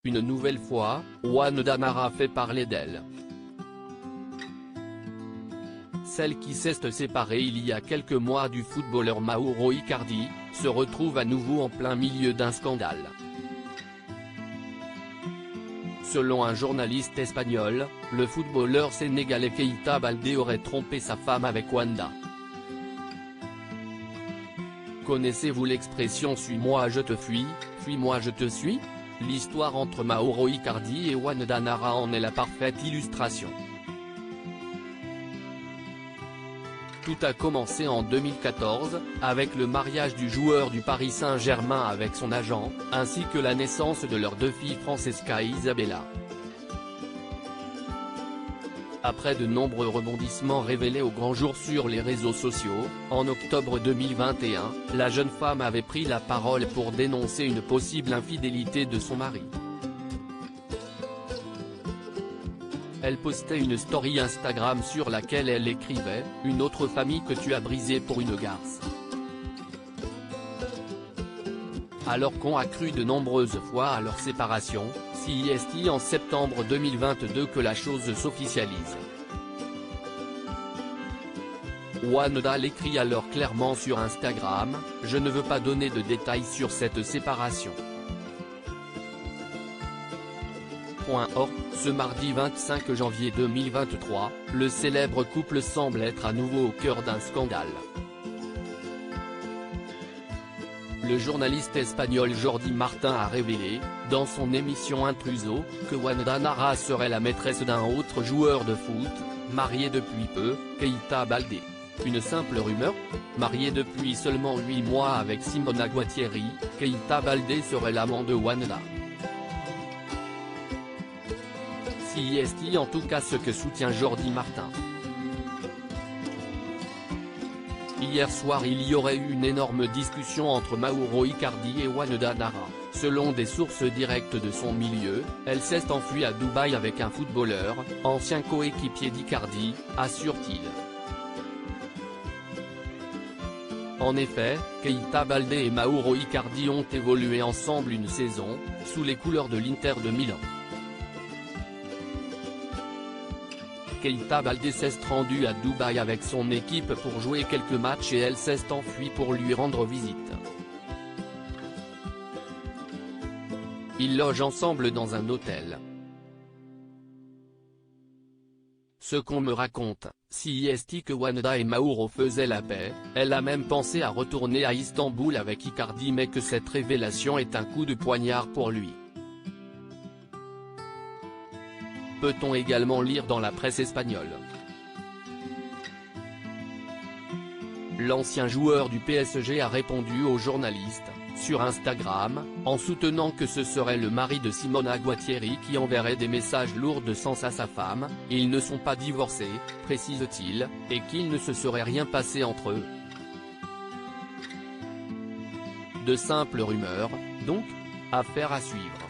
Une nouvelle fois, Wanda Nara fait parler d'elle. Celle qui s'est séparée il y a quelques mois du footballeur Mauro Icardi, se retrouve à nouveau en plein milieu d'un scandale. Selon un journaliste espagnol, le footballeur sénégalais Keita Baldé aurait trompé sa femme avec Wanda. Connaissez-vous l'expression « suis-moi je te fuis, fuis-moi je te suis » ? L'histoire entre Mauro Icardi et Wanda Nara en est la parfaite illustration. Tout a commencé en 2014, avec le mariage du joueur du Paris Saint-Germain avec son agent, ainsi que la naissance de leurs deux filles Francesca et Isabella. Après de nombreux rebondissements révélés au grand jour sur les réseaux sociaux, en octobre 2021, la jeune femme avait pris la parole pour dénoncer une possible infidélité de son mari. Elle postait une story Instagram sur laquelle elle écrivait « Une autre famille que tu as brisée pour une garce ». Alors qu'on a cru de nombreuses fois à leur séparation, c'est en septembre 2022 que la chose s'officialise. Wanda l'écrit alors clairement sur Instagram « Je ne veux pas donner de détails sur cette séparation ». Or, ce mardi 25 janvier 2023, le célèbre couple semble être à nouveau au cœur d'un scandale. Le journaliste espagnol Jordi Martin a révélé, dans son émission Intruso, que Wanda Nara serait la maîtresse d'un autre joueur de foot, marié depuis peu, Keita Baldé. Une simple rumeur ? Marié depuis seulement 8 mois avec Simona Guattieri, Keita Baldé serait l'amant de Wanda. C'est en tout cas ce que soutient Jordi Martin. Hier soir il y aurait eu une énorme discussion entre Mauro Icardi et Wanda Nara. Selon des sources directes de son milieu, elle s'est enfuie à Dubaï avec un footballeur, ancien coéquipier d'Icardi, assure-t-il. En effet, Keita Baldé et Mauro Icardi ont évolué ensemble une saison, sous les couleurs de l'Inter de Milan. Keita Baldé s'est rendue à Dubaï avec son équipe pour jouer quelques matchs et elle s'est enfuie pour lui rendre visite. Ils logent ensemble dans un hôtel. Ce qu'on me raconte, c'est que Wanda et Mauro faisaient la paix, elle a même pensé à retourner à Istanbul avec Icardi mais que cette révélation est un coup de poignard pour lui. Peut-on également lire dans la presse espagnole. L'ancien joueur du PSG a répondu aux journalistes, sur Instagram, en soutenant que ce serait le mari de Simona Guattieri qui enverrait des messages lourds de sens à sa femme, ils ne sont pas divorcés, précise-t-il, et qu'il ne se serait rien passé entre eux. De simples rumeurs, donc ? Affaire à suivre.